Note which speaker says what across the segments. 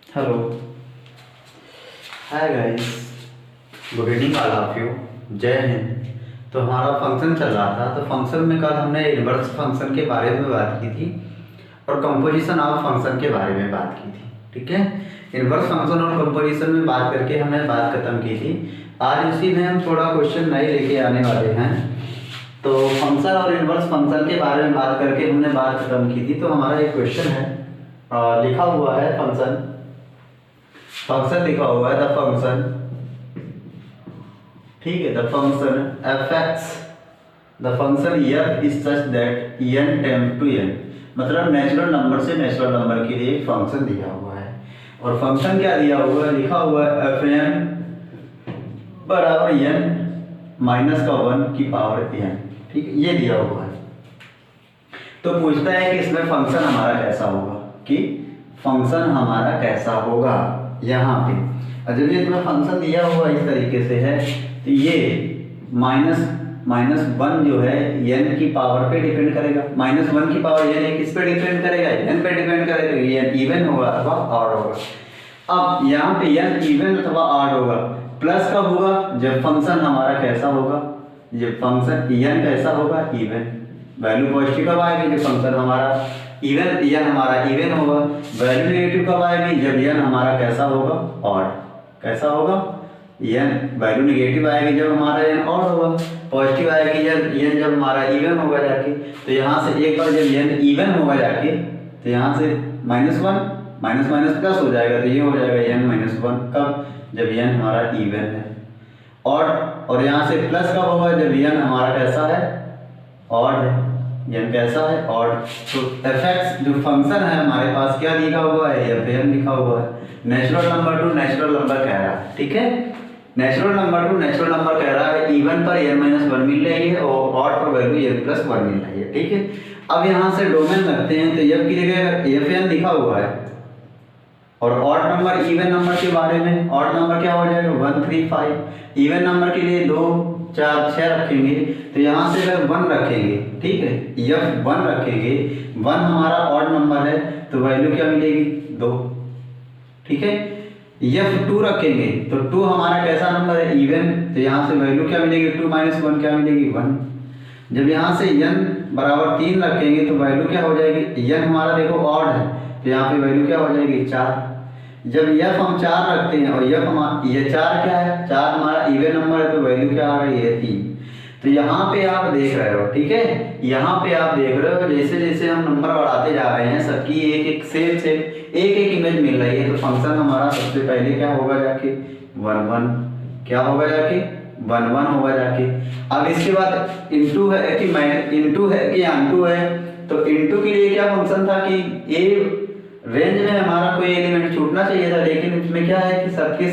Speaker 1: Hello, hi guys, good evening all of you. जय हिंद। तो हमारा फंक्शन चल रहा था, तो फंक्शन में कल हमने इनवर्स फंक्शन के बारे में बात की थी और कंपोजिशन ऑफ फंक्शन के बारे में बात की थी। ठीक है, इनवर्स फंक्शन और कंपोजिशन में बात करके हमने बात खत्म की थी। आज इसी में हम थोड़ा क्वेश्चन नए लेके आने वाले हैं। तो फंक्शन और इनवर्स फंक्शन के बारे में बात करके हमने बात खत्म की थी। तो हमारा एक क्वेश्चन है, लिखा हुआ है फंक्शन लिखा हुआ है द फंक्शन। ठीक है, the function F X, the function F is such that N tend to N, मतलब नेचुरल नंबर से नेचुरल नंबर के लिए एक फंक्शन दिया हुआ है। और फंक्शन क्या दिया हुआ है, लिखा हुआ है एफ एन बराबर एन माइनस का 1 की पावर एन। ठीक है, ये दिया हुआ है। तो पूछता है कि इसमें फंक्शन हमारा कैसा होगा, कि फंक्शन हमारा कैसा होगा यहाँ पे। और जब ये तुम्हें फंक्शन दिया हुआ इस तरीके से है, तो ये माइनस 1 जो है एन की पावर पे डिपेंड करेगा। -1 की पावर एन किस पे डिपेंड करेगा, एन पे डिपेंड करेगा। एन इवन होगा अथवा ऑड होगा। अब यहाँ पे एन इवन अथवा ऑड होगा। प्लस कब होगा, जब फंक्शन हमारा कैसा होगा, जब फंक्शन एन कैसा होगा, इवन। वैल्यू पॉजिटिव कब आएगी, जब फंक्शन हमारा इवन एन हमारा इवन होगा। वैल्यू नेगेटिव कब आएगी, जब एन हमारा कैसा होगा, ऑड। कैसा होगा, एन वैल्यू नेगेटिव आएगी जब हमारा एन ऑड होगा। पॉजिटिव आएगी जब एन जब हमारा इवन होगा जाके। तो यहाँ से एक बार जब एन इवन होगा जाके, तो यहाँ से -1 माइनस माइनस प्लस हो जाएगा। तो ये हो जाएगा एन -1 कब, जब एन हमारा इवन है। और यहाँ से प्लस कब होगा, जब एन हमारा कैसा है, ऑड है। एन कैसा है, ऑड। तो एफ एक्स जो फंक्शन है हमारे पास क्या लिखा हुआ है, एफ एन लिखा हुआ है। Natural number two natural number कह रहा है। ठीक है, natural number two natural number कह रहा है। इवन पर n -1 मिल रही है और ऑड पर वैल्यू n +1 मिल रही है। ठीक है, अब यहाँ से डोमेन रखते हैं। तो एफ की जगह एफ एन लिखा हुआ है। और ऑड नंबर इवन नंबर के बारे में, ऑड नंबर क्या हो जाएगा, 1 3 5। इवन नंबर के लिए 2 4 6 रखेंगे। तो यहाँ से अगर 1 रखेंगे, ठीक है, यह 1 रखेंगे, 1 हमारा ऑड नंबर है, तो वैल्यू क्या मिलेगी, 2। ठीक है, यह 2 रखेंगे तो 2 हमारा कैसा नंबर है, इवन। तो यहाँ से वैल्यू क्या मिलेगी, 2 - 1 क्या मिलेगी, 1। जब यहाँ से n बराबर 3 रखेंगे तो वैल्यू क्या हो जाएगी, n हमारा देखो ऑड है, तो यहाँ पे वैल्यू क्या हो जाएगी, 4। जब f हम 4 रखते हैं और f हमारा ये 4 क्या है, 4 हमारा इवन नंबर है, तो वैल्यू क्या आ रही है, 3। तो यहाँ पे आप देख रहे हो, ठीक है, यहाँ पे आप देख रहे हो जैसे जैसे हम नंबर बढ़ाते जा रहे हैं, सबकी एक एक सेम एक इमेज मिल रही है। तो फंक्शन हमारा सबसे पहले क्या होगा जाके, 1 1। क्या होगा जाके, 1 1 होगा जाके। अब इसके बाद इनटू है कि इनटू है कि अनटू है। तो इनटू के लिए क्या फंक्शन था कि ए रेंज में हमारा कोई एलिमेंट छूटना चाहिए था, लेकिन इसमें क्या है कि सबकी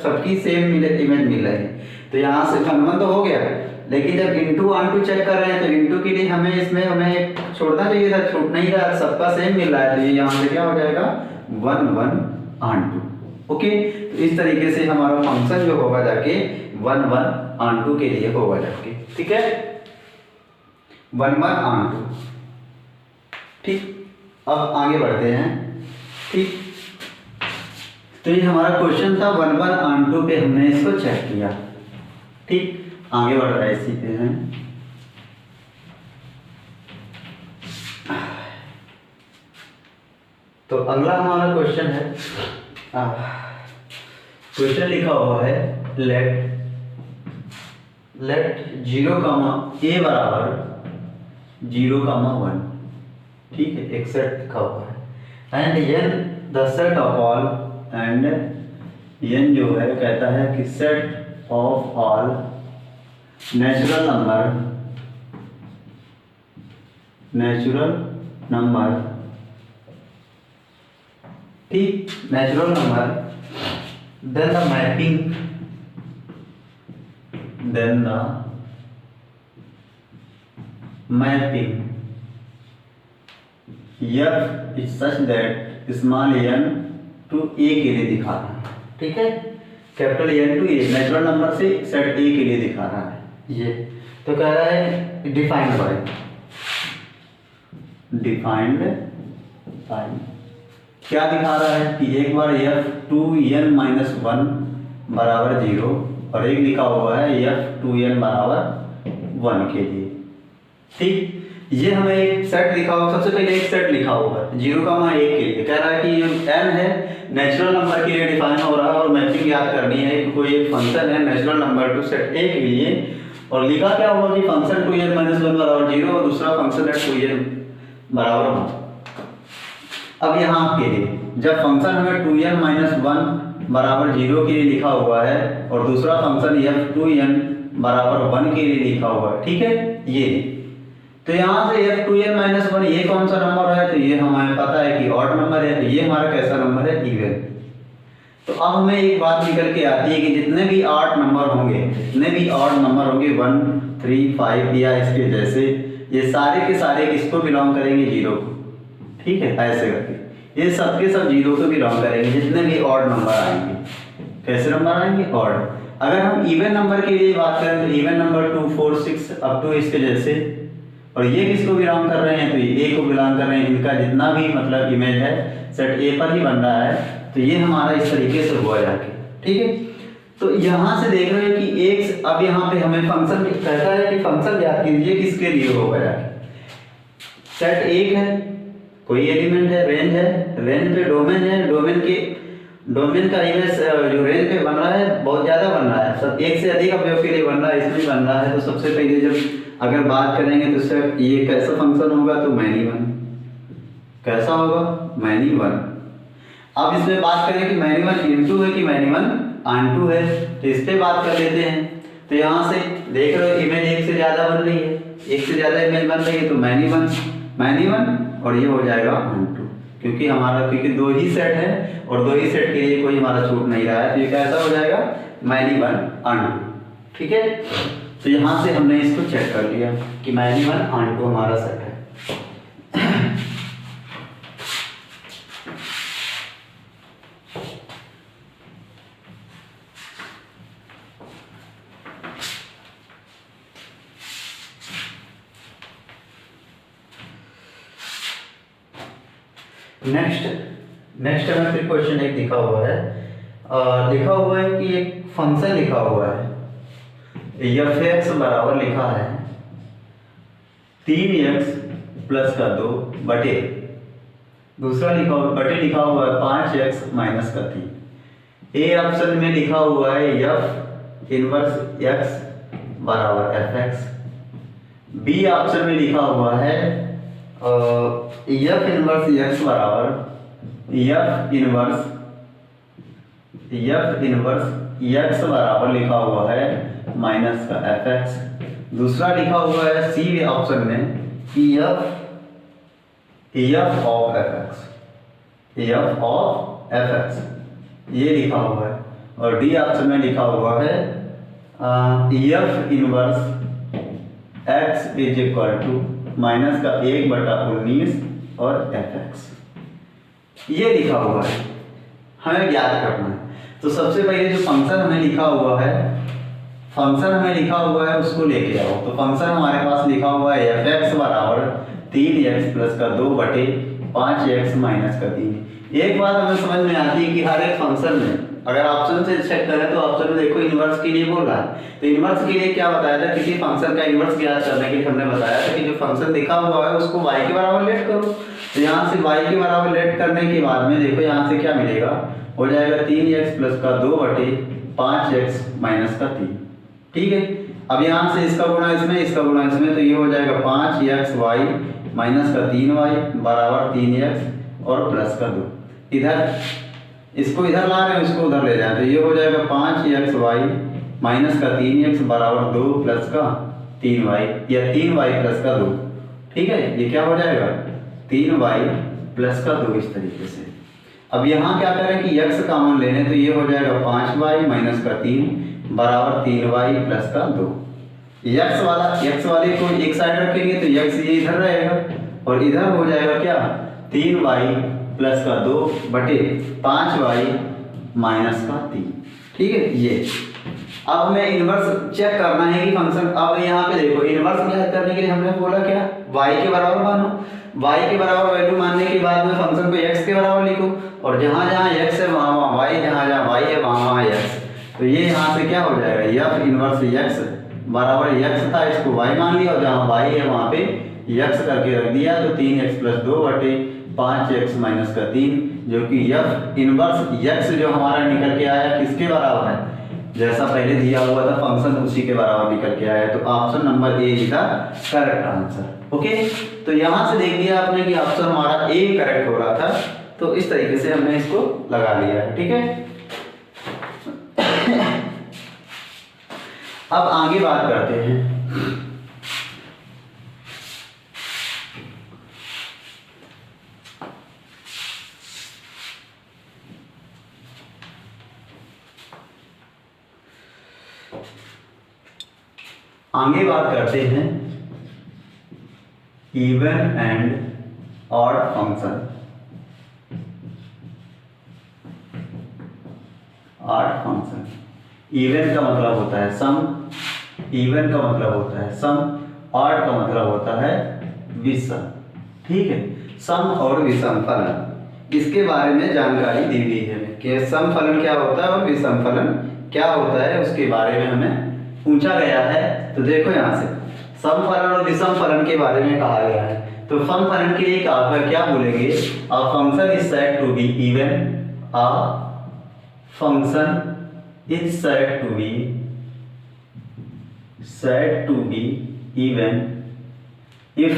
Speaker 1: सबकी सेम इमेज मिल रही है। तो यहाँ से 1 1 तो हो गया, लेकिन जब इनटू अनटू चेक कर रहे हैं तो इनटू के लिए हमें छोड़ना चाहिए था, छूट नहीं रहा, सबका सेम मिल रहा है। तो ये यहाँ से क्या हो जाएगा, 1 1 अनटू। ओके, तो इस तरीके से हमारा फंक्शन जो होगा जाके 1 1 अनटू के लिए होगा जाके। ठीक है, 1 1 अनटू। ठीक, अब आगे बढ़ते हैं। ठीक, तो ये हमारा क्वेश्चन था 1 1 अनटू पे, हमने इसको चेक किया। ठीक, आगे बढ़ रहे इसी पे हैं। तो अगला हमारा क्वेश्चन है, क्वेश्चन लिखा हुआ है लेट 0, a बराबर 0, 1। ठीक है, एक सेट लिखा हुआ है। And n the set of all, and n जो है कहता है कि set of all natural number. ठीक, natural number, then the mapping f is such that small n to a के लिए दिखा रहा है। ठीक है, capital N to a natural number से सेट a के लिए दिखा रहा है ये। तो कह रहा है डिफाइंड बाय क्या दिखा रहा है कि एक बार f2n माइनस 1 बराबर 0 और एक लिखा हुआ है f2n बराबर 1 के लिए। ठीक, ये हमें एक सेट लिखा हुआ, सबसे पहले एक सेट लिखा हुआ है 0, 1 के लिए। कह रहा है कि ये n है, नेचुरल नंबर के लिए डिफाइन हो रहा है और मैचिंग याद करनी है कि कोई एक फंक्शन है natural number two set a के लिए, और लिखा क्या हुआ कि फंक्शन 2n माइनस 1 बराबर 0 और दूसरा फंक्शन है 2n बराबर 1। अब यहाँ के लिए जब फंक्शन हमें 2n माइनस 1 बराबर 0 के लिए लिखा हुआ है और दूसरा फंक्शन f2n बराबर 1 के लिए लिखा हुआ है, ठीक है, ये तो यहाँ से f2n माइनस 1 ये कौन सा नंबर है, तो ये हमें पता है कि ऑड नंबर है, तो ये हमारा कैसा नंबर है, इवन। तो अब हमें एक बात निकल के आती है कि जितने भी ऑड नंबर होंगे 1, 3, 5 या इसके जैसे, ये सारे के सारे किसको बिलोंग करेंगे, 0 को। ठीक है, ऐसे करके ये सब के सब 0 को बिलोंग करेंगे जितने भी ऑड नंबर आएंगे। कैसे नंबर आएंगे, ऑड। अगर हम इवन नंबर के लिए बात करें तो इवन नंबर 2, 4, 6 अप टू इसके जैसे, और ये किसको बिलोंग कर रहे हैं, तो ये ए को बिलोंग कर रहे हैं। इनका जितना भी मतलब इमेज है सेट ए पर ही बन रहा है, तो ये हमारा इस तरीके से हुआ जाके। ठीक है, तो यहाँ से देख रहे हैं कि एक, अब यहाँ पे हमें फंक्शन कहता है कि फंक्शन याद कीजिए किसके लिए होगा जाके। सेट एक है, कोई एलिमेंट है, रेंज है, रेंज पे डोमेन है, डोमेन का इमेज जो रेंज पे बन रहा है बहुत ज्यादा बन रहा है, सब एक से अधिक अवयव के लिए बन रहा है, इसमें बन रहा है। तो सबसे पहले जब अगर बात करेंगे तो सर ये कैसा फंक्शन होगा, तो मैनी वन। कैसा होगा, मैनी वन। अब इसमें बात करें कि मैनी वन इनटू है कि मैनी वन ऑनटू है, तो इस पे बात कर लेते हैं। तो यहाँ से देख रहे हो इमेज एक से ज्यादा बन रही है, एक से ज्यादा इमेज बन रही है, तो मैनी वन और ये हो जाएगा ऑनटू, क्योंकि 2 ही सेट है और 2 ही सेट के लिए कोई हमारा छूट नहीं रहा है, तो ये कैसा हो जाएगा, मैनी वन ऑनटू। ठीक है, तो यहाँ से हमने इसको चेक कर लिया कि मैनी वन ऑनटू हमारा सेट है। नेक्स्ट हमें फिर क्वेश्चन एक लिखा हुआ है, कि एक फंक्शन लिखा हुआ है f(x) बराबर लिखा है 3x प्लस का 2 बटे, दूसरा लिखा हुआ है 5x माइनस का 3। ए ऑप्शन में लिखा हुआ है f इनवर्स x बराबर fx। बी ऑप्शन में लिखा हुआ है f इनवर्स x बराबर f इनवर्स x बराबर लिखा हुआ है माइनस का fx। दूसरा लिखा हुआ है सी ऑप्शन में कि f ऑफ fx ये लिखा हुआ है, और डी ऑप्शन में लिखा हुआ है f inverse x is equal to minus का 1/19 और fx ये लिखा हुआ है, हमें याद करना है। तो सबसे पहले जो फंक्शन हमें लिखा हुआ है उसको लेके आओ। तो फंक्शन हमारे पास लिखा हुआ है f(x) बराबर 3x प्लस का 2 बटे 5x माइनस का 3। एक बात हमें समझ में आती है कि हर एक फंक्शन में अगर ऑप्शन से चेक करें तो ऑप्शन में देखो इनवर्स के लिए बोल रहा है। तो इनवर्स के लिए क्या बताया था, किसी फंक्शन का इनवर्स ज्ञात करने के लिए हमने बताया था कि जो फंक्शन लिखा हुआ है उसको y के बराबर लेट करो। तो यहाँ से y के बराबर लेट करने के बाद में देखो यहाँ से क्या मिलेगा, हो जाएगा 3x प्लस का 2 बटे 5x माइनस का 3। ठीक है, अब यहाँ से इसका गुणा इसमें, इसका गुणा इसमें, तो ये हो जाएगा 5xy माइनस का 3y बराबर 3x और प्लस का 2। इधर इसको इधर ला रहे हैं, इसको उधर ले जाए, तो ये हो जाएगा 5xy माइनस का 3x बराबर 2 प्लस का 3y या 3y प्लस का 2। ठीक है, ये क्या हो जाएगा 3y प्लस का 2 इस तरीके से। अब यहाँ क्या करें कि x कॉमन लेने, तो ये हो जाएगा 5y माइनस का 3 बराबर 3y प्लस का 2। x वाले को एक साइड रखेंगे तो x ये इधर रहेगा और इधर हो जाएगा क्या 3y प्लस का 2 बटे 5y माइनस का 3। ठीक है, ये अब हमें इनवर्स चेक करना है कि फंक्शन, अब यहाँ पे देखो इनवर्स ज्ञात करने के लिए हमने बोला क्या y के बराबर मानो, y के बराबर वैल्यू मानने के बाद में फंक्शन को x के बराबर लिखो, और जहाँ जहाँ x है वहाँ वहाँ y, जहाँ जहाँ y है वहाँ वहाँ x। तो ये यहाँ से क्या हो जाएगा, f इनवर्स x बराबर x था, इसको y मान लिया, और जहाँ y है वहाँ पे x करके रख दिया, तो 3x + 2 बटे 5x - 3, जो कि f इनवर्स x जो हमारा निकल के आया किसके बराबर है, जैसा पहले दिया हुआ था फंक्शन उसी के बराबर निकल के आया। तो option number A is the correct answer. Okay, तो यहाँ से देख लिया आपने कि ऑप्शन हमारा ए करेक्ट हो रहा था, तो इस तरीके से हमने इसको लगा लिया है। ठीक है, अब आगे बात करते हैं। आगे बात करते हैं even and odd function. Odd function, even का मतलब होता है सम, इवन का मतलब होता है सम, ऑड का मतलब होता है विषम। ठीक है, सम और विषम फलन, इसके बारे में जानकारी दी हुई है कि सम फलन क्या होता है और विषम फलन क्या होता है, उसके बारे में हमें पूछा गया है। तो देखो यहाँ से सम फलन और विषम फलन के बारे में कहा गया है। तो सम फलन के लिए क्या बोलेंगे, a function is said to be even, a function is said to be even if,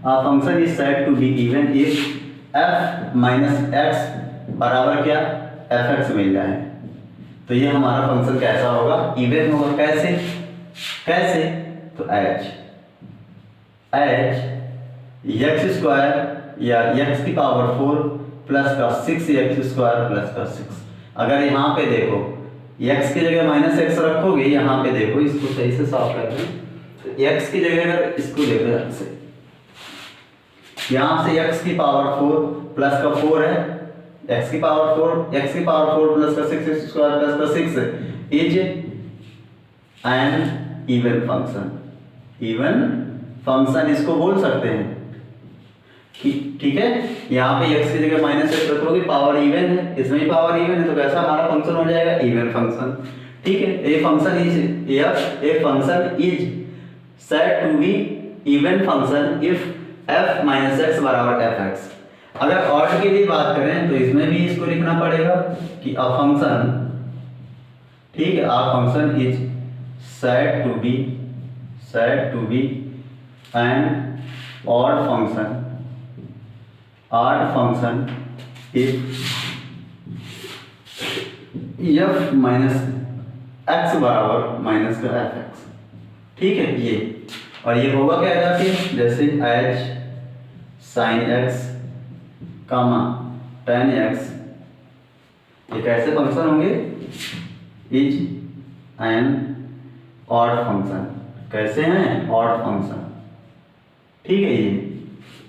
Speaker 1: a function is said to be even if f - x बराबर क्या, fx मिल जाए। तो ये हमारा फंक्शन कैसा होगा, इवन होगा। कैसे कैसे, तो h x² या x⁴ प्लस का 6x² प्लस का 6। अगर यहाँ पे देखो x की जगह -x रखोगे, यहाँ पे देखो इसको सही से साफ कर दें, तो x की जगह अगर इसको देखो से, यहाँ से x⁴ प्लस का 4 है, x⁴ प्लस का 6x² प्लस का 6 is an even function. Even function इसको बोल सकते हैं। ठीक है, यहाँ पे x की जगह -x रखोगे, पावर इवन है, इसमें भी पावर इवन है, तो कैसा हमारा फंक्शन हो जाएगा, इवन फंक्शन। ठीक है, a function is said to be even function if f - x बराबर fx। अगर ऑड के लिए बात करें तो इसमें भी इसको लिखना पड़ेगा कि अ फंक्शन, ठीक है, a function is said to be an odd function if f - x बराबर -fx। ठीक है, ये और ये होगा क्या जाके, जैसे h sin x, tan x, ये कैसे फंक्शन होंगे, इज एन ऑड फंक्शन। कैसे हैं, ऑड फंक्शन। ठीक है,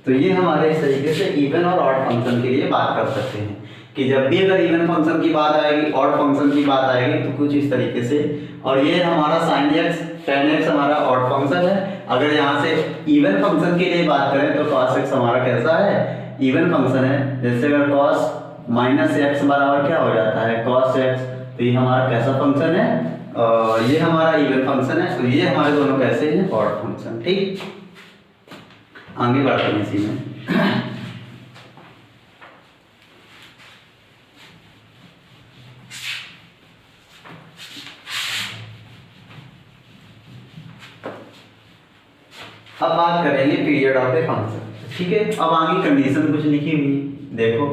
Speaker 1: तो ये हमारे इस तरीके से इवन और ऑड फंक्शन के लिए बात कर सकते हैं कि जब भी अगर इवन फंक्शन की बात आएगी, ऑड फंक्शन की बात आएगी, तो कुछ इस तरीके से। और ये हमारा sin x tan x हमारा ऑड फंक्शन है। अगर यहाँ से इवन फंक्शन के लिए बात करें तो cos x हमारा कैसा है, इवन फंक्शन है। जैसे अगर cos -x बराबर क्या हो जाता है, cos x, तो ये हमारा कैसा फंक्शन है, ये हमारा इवन फंक्शन है। तो ये हमारे दोनों कैसे हैं, ऑड फंक्शन। ठीक, आगे बढ़ते हैं इसी में। अब बात करेंगे पीरियड ऑफ ए फंक्शन। ठीक है, अब आगे कंडीशन कुछ लिखी हुई, देखो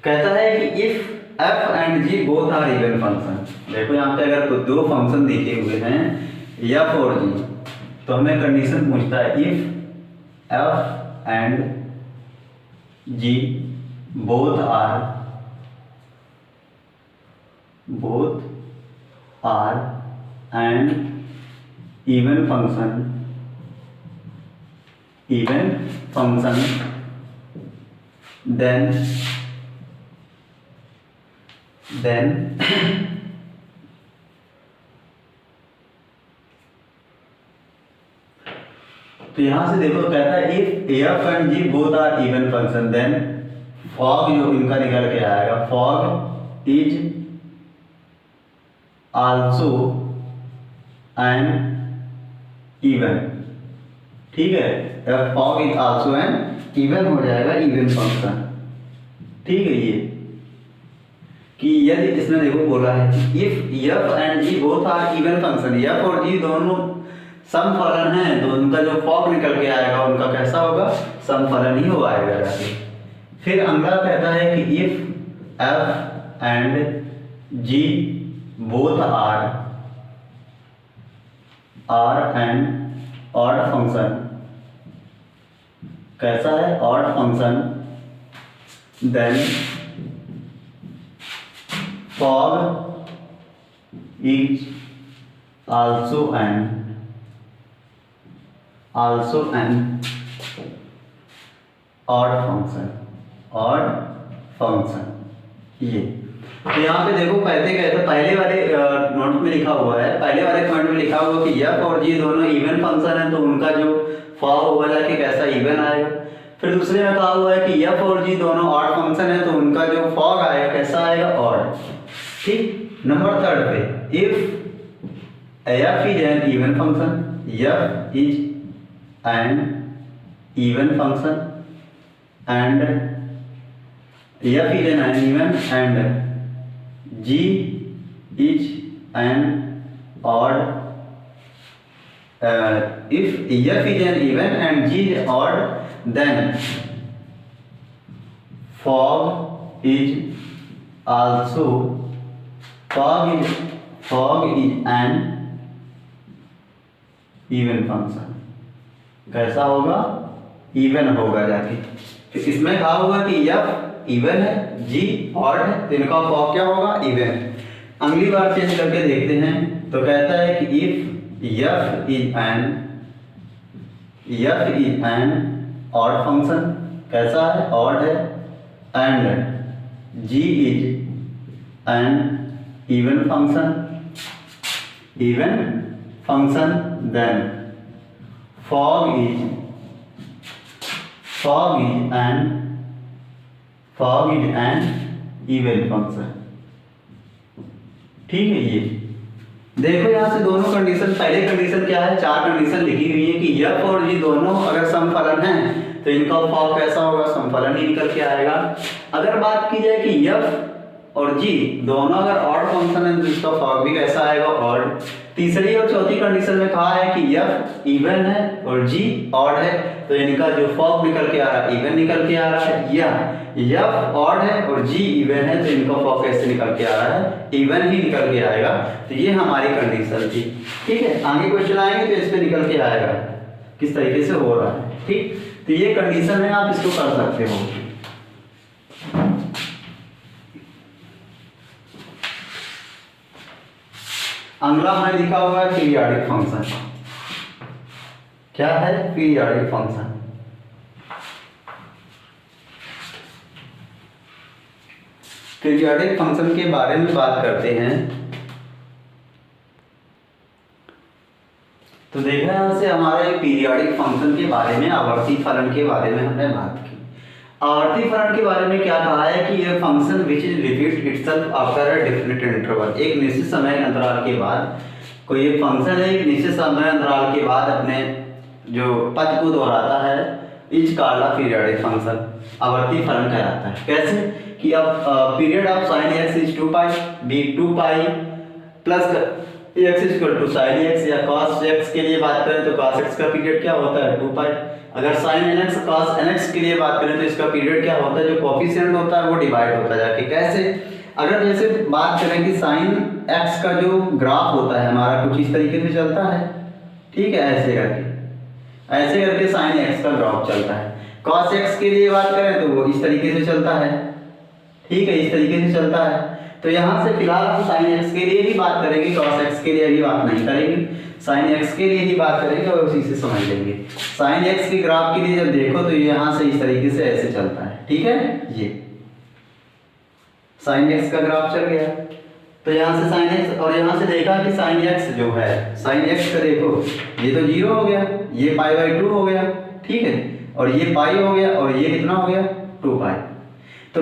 Speaker 1: कहता है कि if f and g both are even function. देखो यहाँ पे अगर दो फंक्शन दिखे हुए हैं f और g, तो हमें कंडीशन पूछता है if f and g both are and even function then तो यहाँ से देखो कहता है if F and G both are even function then fog जो इनका निकल के आएगा fog is also an even. ठीक है, fog is also an even हो जाएगा, इवन फंक्शन। ठीक है, ये कि यदि इसमें देखो बोला है if F and G both are even function, F और जी दोनों समफलन हैं तो उनका जो फॉग निकल के आएगा उनका कैसा होगा, समफलन ही हो आएगा जाके। फिर अगला कहता है कि if F and G both are an odd function, कैसा है, odd function, then fog is also an odd function. ये तो यहाँ पे देखो पहले वाले नोट में लिखा हुआ है, पहले वाले पॉइंट में लिखा हुआ कि एफ और जी दोनों इवन फंक्शन है तो उनका जो फॉग होगा जाके कैसा, इवन आएगा। फिर दूसरे में कहा हुआ है कि एफ और जी दोनों ऑड फंक्शन है तो उनका जो फॉग आएगा कैसा आएगा, ऑड। ठीक, नंबर थर्ड पे if F is an even function, F is an even function and f is an uneven and g is an odd, if f is an even and g is odd then fog is an even function। कैसा होगा, even होगा जाके। तो इसमें कहा होगा कि F even है, जी ऑड है, तो इनका फॉग क्या होगा, इवन। अगली बार चेंज करके देखते हैं तो कहता है कि if F is an odd function, कैसा है, ऑड है, and G is an even function then fog is an even function. ठीक है, ये देखो यहाँ से दोनों कंडीशन, पहले कंडीशन क्या है, चार कंडीशन लिखी हुई है कि एफ और जी दोनों अगर समफलन हैं तो इनका फॉग कैसा होगा, समफलन ही निकल के आएगा। अगर बात की जाए कि एफ और जी दोनों अगर ऑड फंक्शन है तो इसका फॉग भी कैसा आएगा, ऑड। तीसरी और चौथी कंडीशन में कहा है कि एफ इवन है और जी ऑड है तो इनका जो फॉग निकल के आ रहा है, इवन निकल के आ रहा है, या एफ ऑड है और जी इवन है तो इनका फॉग कैसे निकल के आ रहा है, इवन ही निकल के आएगा। तो ये हमारी कंडीशन थी। ठीक है, आगे क्वेश्चन आएंगे तो इस पे निकल के आएगा किस तरीके से हो रहा है। ठीक, तो ये कंडीशन है, आप इसको कर सकते हो। अगला हमें लिखा हुआ है पीरियोडिक फंक्शन। क्या है, पीरियोडिक फंक्शन। पीरियोडिक फंक्शन के बारे में बात करते हैं तो देखा यहाँ से हमारे पीरियोडिक फंक्शन के बारे में, आवर्ती फलन के बारे में हमने बात की। आवर्ती फलन के बारे में क्या कहा है कि यह function which is repeat itself after a definite interval, एक निश्चित समय अंतराल के बाद कोई एक फंक्शन है, एक निश्चित समय अंतराल के बाद अपने जो पद को दोहराता है, is called a periodic function, आवर्ती फलन कहलाता है। कैसे कि अब period of sine X is 2 pi, B 2 pi plus X equal to sine X, या कॉस एक्स के लिए बात करें तो कॉस एक्स का पीरियड क्या होता है, 2 पाई। अगर sine N X cos N X के लिए बात करें तो इसका पीरियड क्या होता है, जो कोफिशिएंट होता है वो डिवाइड होता जाके। कैसे, अगर जैसे बात करें कि साइन एक्स का जो ग्राफ होता है हमारा कुछ इस तरीके से चलता है, ठीक है, ऐसे करके साइन एक्स का ग्राफ चलता है। कॉस एक्स के लिए बात करें तो वो इस तरीके से चलता है, ठीक है, इस तरीके से चलता है। तो यहाँ से फिलहाल हम साइन एक्स के लिए ही बात करेंगे, कॉस एक्स के लिए ही बात नहीं करेंगे, साइन एक्स के लिए ही बात करेंगे और उसी से समझ लेंगे। साइन एक्स के ग्राफ के लिए जब देखो तो ये यहाँ से इस तरीके से ऐसे चलता है, ठीक है, ये साइन एक्स का ग्राफ चल गया। तो यहाँ से साइन एक्स, और यहाँ से देखा कि साइन एक्स जो है, साइन एक्स का देखो ये तो 0 हो गया, ये π/2 हो गया, ठीक है, और ये पाई हो गया, और ये कितना हो गया 2 पाई। तो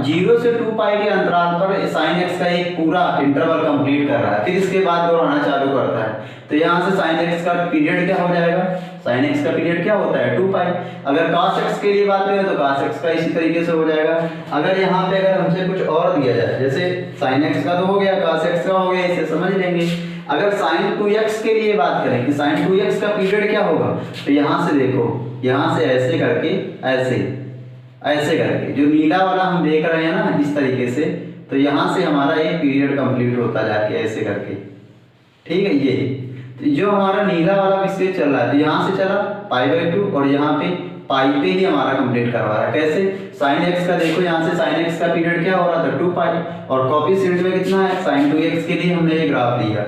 Speaker 1: 0 से 2 पाई के अंतराल पर साइन एक्स का एक पूरा इंटरवल कंप्लीट कर रहा है, फिर इसके बाद दोहराना चालू करता है। तो यहाँ से साइन एक्स का पीरियड क्या हो जाएगा, साइन एक्स का पीरियड क्या होता है 2 पाई। अगर cos x के लिए बात करें तो cos x का इसी तरीके से हो जाएगा। अगर यहाँ पे अगर हमसे कुछ और दिया जाए, जैसे sin x का तो हो गया, cos x का हो गया, इसे समझ लेंगे। अगर sin 2x के लिए बात करें कि sin 2x का पीरियड क्या होगा, तो यहाँ से देखो, यहाँ से ऐसे करके ऐसे करके जो नीला वाला हम देख रहे हैं ना इस तरीके से, तो यहाँ से हमारा ये पीरियड कंप्लीट होता जाके ऐसे करके, ठीक है। ये जो हमारा नीला वाला इससे चल रहा है, तो यहाँ से चला π/2 और यहाँ पे पाई पे ही हमारा कंप्लीट करवा रहा है। कैसे, sin x का देखो, यहाँ से sin x का पीरियड क्या हो रहा था 2 पाई, और कोफिशिएंट में कितना है sin 2x के लिए हमने ये ग्राफ लिया,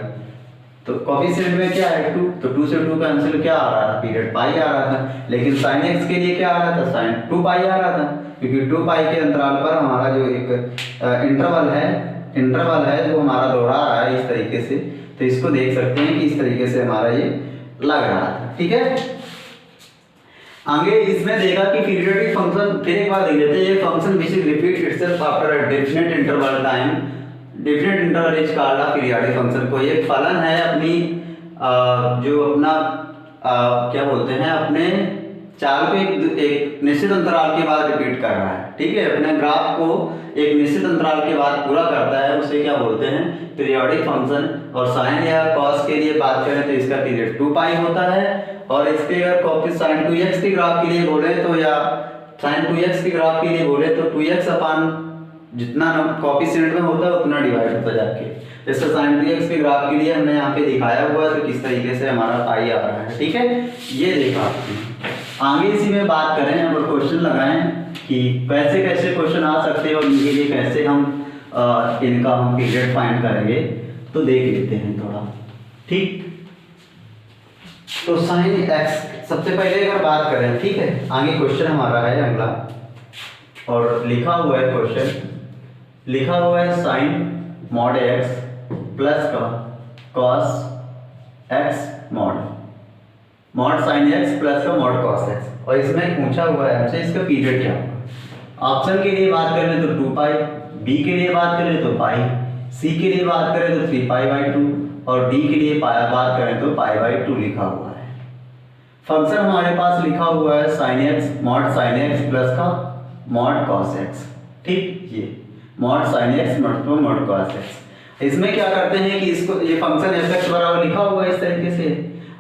Speaker 1: तो कोफिशिएंट में क्या है 2, तो 2 से 2 कैंसिल क्या आ रहा था, पीरियड पाई आ रहा था। लेकिन sin x के लिए क्या आ रहा था, sin 2 पाई आ रहा था, क्योंकि 2 पाई के अंतराल पर हमारा जो एक इंटरवल है जो हमारा दोहरा रहा है इस तरीके से। तो इसको देख सकते हैं कि इस तरीके से हमारा ये लग रहा था, ठीक है। आगे इसमें देखा कि पीरियोडिक फंक्शन, फिर एक बार देख लेते हैं, ये function which repeat itself after a definite interval time, definite interval is called a periodic function. को एक फलन है अपनी जो अपना क्या बोलते हैं, अपने चाल को एक निश्चित अंतराल के बाद रिपीट कर रहा है, ठीक है, अपने ग्राफ को एक निश्चित अंतराल के बाद पूरा करता है, उसे क्या बोलते हैं पीरियोडिक फंक्शन। और साइन या कॉस के लिए बात करें तो इसका पीरियड 2 पाई होता है, और इसके अगर कॉपी साइन 2x के ग्राफ के लिए बोले तो, या साइन 2x के ग्राफ के लिए बोले तो 2x अपान जितना कोफिशिएंट में होता है उतना डिवाइड होता जाके। जैसे साइन 2x के ग्राफ के लिए हमने यहाँ पे दिखाया हुआ है, तो किस तरीके से हमारा पाई आ रहा है, ठीक है, ये देखा आपने। आगे इसी में बात करें और क्वेश्चन लगाएं कि कैसे कैसे क्वेश्चन आ सकते हैं और इनके लिए कैसे हम इनका हम पीरियड फाइंड करेंगे, तो देख लेते हैं थोड़ा, ठीक। तो साइन x सबसे पहले अगर बात करें, ठीक है, आगे क्वेश्चन हमारा है अगला, और लिखा हुआ है क्वेश्चन, लिखा हुआ है साइन मॉड x प्लस का cos x mod sine x plus का मॉड कॉस x, और इसमें पूछा हुआ है हमसे इसका पीरियड क्या होगा। ऑप्शन के लिए बात करें तो 2 पाई, बी के लिए बात करें तो पाई, सी के लिए बात करें तो 3 पाई/2, और डी के लिए बात करें तो π/2 लिखा हुआ है। फंक्शन हमारे पास लिखा हुआ है sin x mod sin x plus का मॉड cos x, ठीक, ये mod sin x mod cos x। इसमें क्या करते हैं कि इसको ये फंक्शन f(x) बराबर लिखा हुआ है इस तरीके से।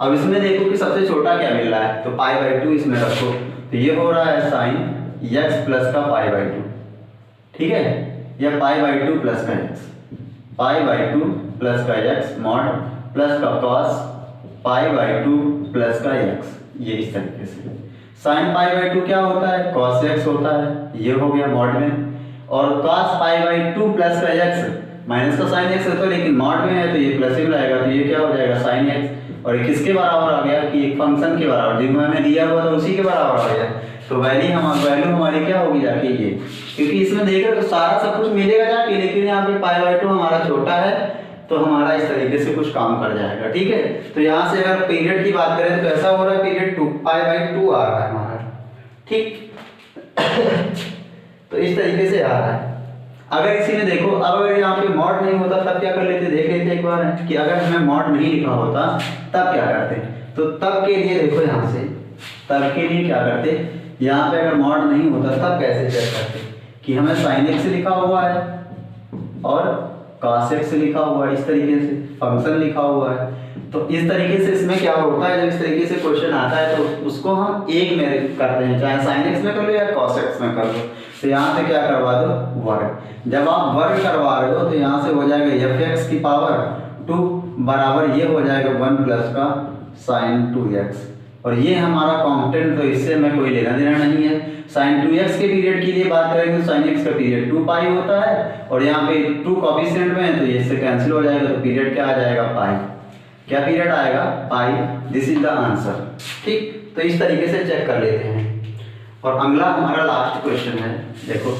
Speaker 1: अब इसमें देखो कि सबसे छोटा क्या मिल रहा है, तो π/2 इसमें रखो, तो ये हो रहा है sin x प्लस का π/2, ठीक है, या π/2 प्लस का x, π/2 प्लस का x मॉड प्लस का cos π/2 प्लस का x, ये इस तरीके से। sin π/2 क्या होता है, cos x होता है, ये हो गया मॉड में, और cos π/2 प्लस का x माइनस का sin x है, तो लेकिन मॉड में है तो ये प्लस ही रहेगा, तो ये क्या हो जाएगा sin x, और ये किसके बराबर आ गया कि एक फंक्शन के बराबर, जिसमें हमें दिया हुआ था उसी के बराबर आ गया। तो वैल्यू हमारी क्या होगी जाके ये, क्योंकि इसमें देखा तो सारा सब कुछ मिलेगा जाके, लेकिन यहाँ पे π/2 हमारा छोटा है, तो हमारा इस तरीके से कुछ काम कर जाएगा, ठीक है। तो यहाँ से अगर पीरियड की बात करें तो कैसा हो रहा है, पीरियड 2 π/2 आ रहा है हमारा, ठीक। तो इस तरीके से आ रहा है। अगर इसी में देखो, अब अगर यहाँ पे मॉड नहीं होता तब क्या कर लेते, देख लेते एक बार कि अगर हमें मॉड नहीं लिखा होता तब क्या करते, तो तब के लिए देखो यहाँ से, तब के लिए क्या करते, यहाँ पे अगर मॉड नहीं होता तब कैसे चेक करते कि हमें sin x लिखा हुआ है और cos x लिखा हुआ है, इस तरीके से फंक्शन लिखा हुआ है। तो इस तरीके से इसमें क्या होता है, जब इस तरीके से क्वेश्चन आता है तो उसको हम एक में करते हैं, चाहे sin x में कर लो या cos x में कर लो। तो यहाँ से क्या करवा दो, वर्ग। जब आप वर्ग करवा रहे हो तो यहाँ से हो जाएगा f(x) की पावर 2 बराबर ये हो जाएगा 1 प्लस का sin 2x, और ये हमारा कांस्टेंट, तो इससे हमें कोई लेना देना नहीं है। sin 2x के पीरियड के लिए बात करेंगे तो sin x का पीरियड 2 पाई होता है, और यहाँ पे 2 कोफिशिएंट में है तो ये इससे कैंसिल हो जाएगा, तो पीरियड क्या आ जाएगा पाई, क्या पीरियड आएगा पाई। दिस इज द आंसर, ठीक। तो इस तरीके से चेक कर लेते हैं। और अगला हमारा लास्ट क्वेश्चन है, देखो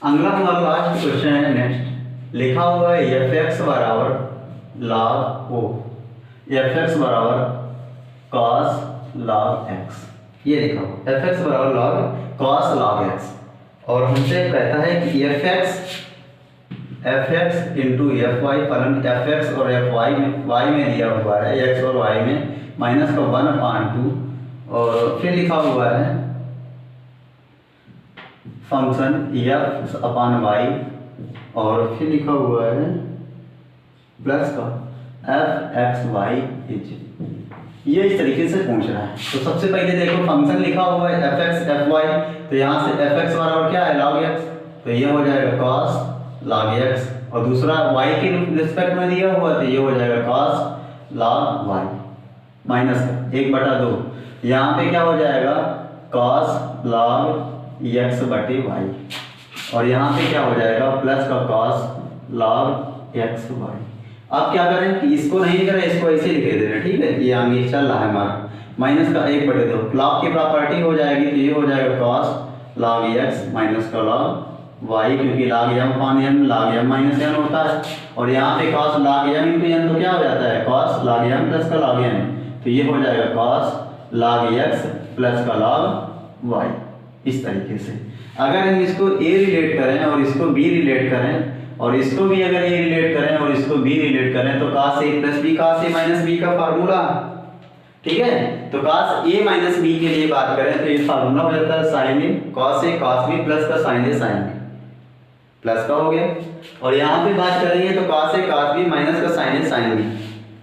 Speaker 1: अगला हमारा लास्ट क्वेश्चन है नेक्स्ट, लिखा हुआ है एफ एक्स बराबर लॉग ओ, एफ एक्स बराबर कॉस लॉग एक्स, ये लिखा हुआ एफ एक्स बराबर लॉग कॉस लॉग एक्स, और हमसे कहता है कि F X into F Y फलन एफ एक्स और एफ वाई में दिया हुआ है, एक्स और वाई में माइनस का 1/2, और फिर लिखा हुआ है फंक्शन एफ अपॉन वाई, और फिर लिखा हुआ है प्लस का एफ एक्स वाई इज, ये इस तरीके से पूछ रहा है। तो सबसे पहले देखो फंक्शन लिखा हुआ है एफ एक्स एफ वाई, तो यहाँ से एफ एक्स बराबर क्या है लॉग एक्स, तो ये हो जाएगा कॉस लॉग एक्स, और दूसरा वाई के रिस्पेक्ट में दिया हुआ तो ये हो जाएगा कॉस लॉग वाई माइनस का 1/2, यहाँ पे क्या हो जाएगा कॉस लॉग एक्स बटे वाई, और यहाँ पे क्या हो जाएगा प्लस का कॉस लॉग एक्स वाई। अब क्या करें कि इसको नहीं करें, इसको ऐसे लिखे दे रहे, ठीक है, ये आगे चल रहा है हमारा माइनस का 1/2, लॉग की प्रॉपर्टी हो जाएगी तो ये हो जाएगा कॉस लॉग एक्स माइनस का लॉग वाई, क्योंकि log M upon N log M minus N होता है, और यहाँ पे cos log M into N तो क्या हो जाता है कॉस लॉग एम प्लस का लॉग एन, तो ये हो जाएगा कॉस लॉग एक्स प्लस का लॉग वाई। इस तरीके से अगर हम इसको ए रिलेट करें और इसको बी रिलेट करें, और इसको भी अगर ए रिलेट करें और इसको बी रिलेट करें, तो cos a plus B cos a minus B का फार्मूला, ठीक है, तो cos a माइनस बी के लिए बात करें तो ये फार्मूला हो जाता है sin a cos a cos b plus का sin a sin b plus का हो गया, और यहाँ पे बात करेंगे तो cos a cos b minus का sin a sin b,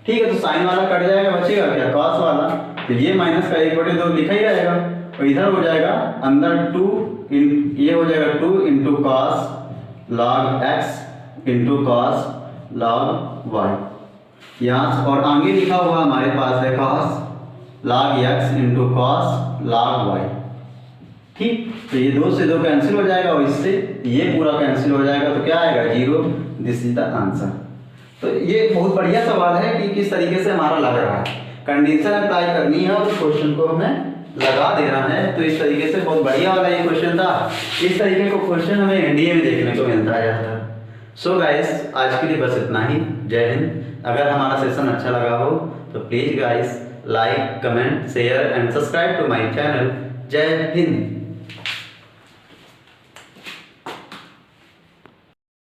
Speaker 1: ठीक है, तो साइन वाला कट जाएगा, बचेगा क्या cos वाला, तो ये माइनस का 1/2 लिखा ही रहेगा, और इधर हो जाएगा अंदर 2 ये हो जाएगा 2 into cos log X into cos log Y, यहाँ और आगे लिखा हुआ हमारे पास है cos log X into cos log Y, ठीक, तो ये 2 से 2 कैंसिल हो जाएगा, और इससे ये पूरा कैंसिल हो जाएगा, तो क्या आएगा 0, दिस इज द आंसर। तो ये बहुत बढ़िया सवाल है कि किस तरीके से हमारा लग रहा है, कंडीशन अप्लाई करनी है और क्वेश्चन को हमें लगा देना है, तो इस तरीके से बहुत बढ़िया वाला ये क्वेश्चन था। इस तरीके का क्वेश्चन हमें एनडीए में देखने को मिलता है। सो गाइस आज के लिए बस इतना ही, जय हिंद। अगर हमारा सेशन अच्छा लगा हो तो please guys like comment share and subscribe to my channel. जय हिंद।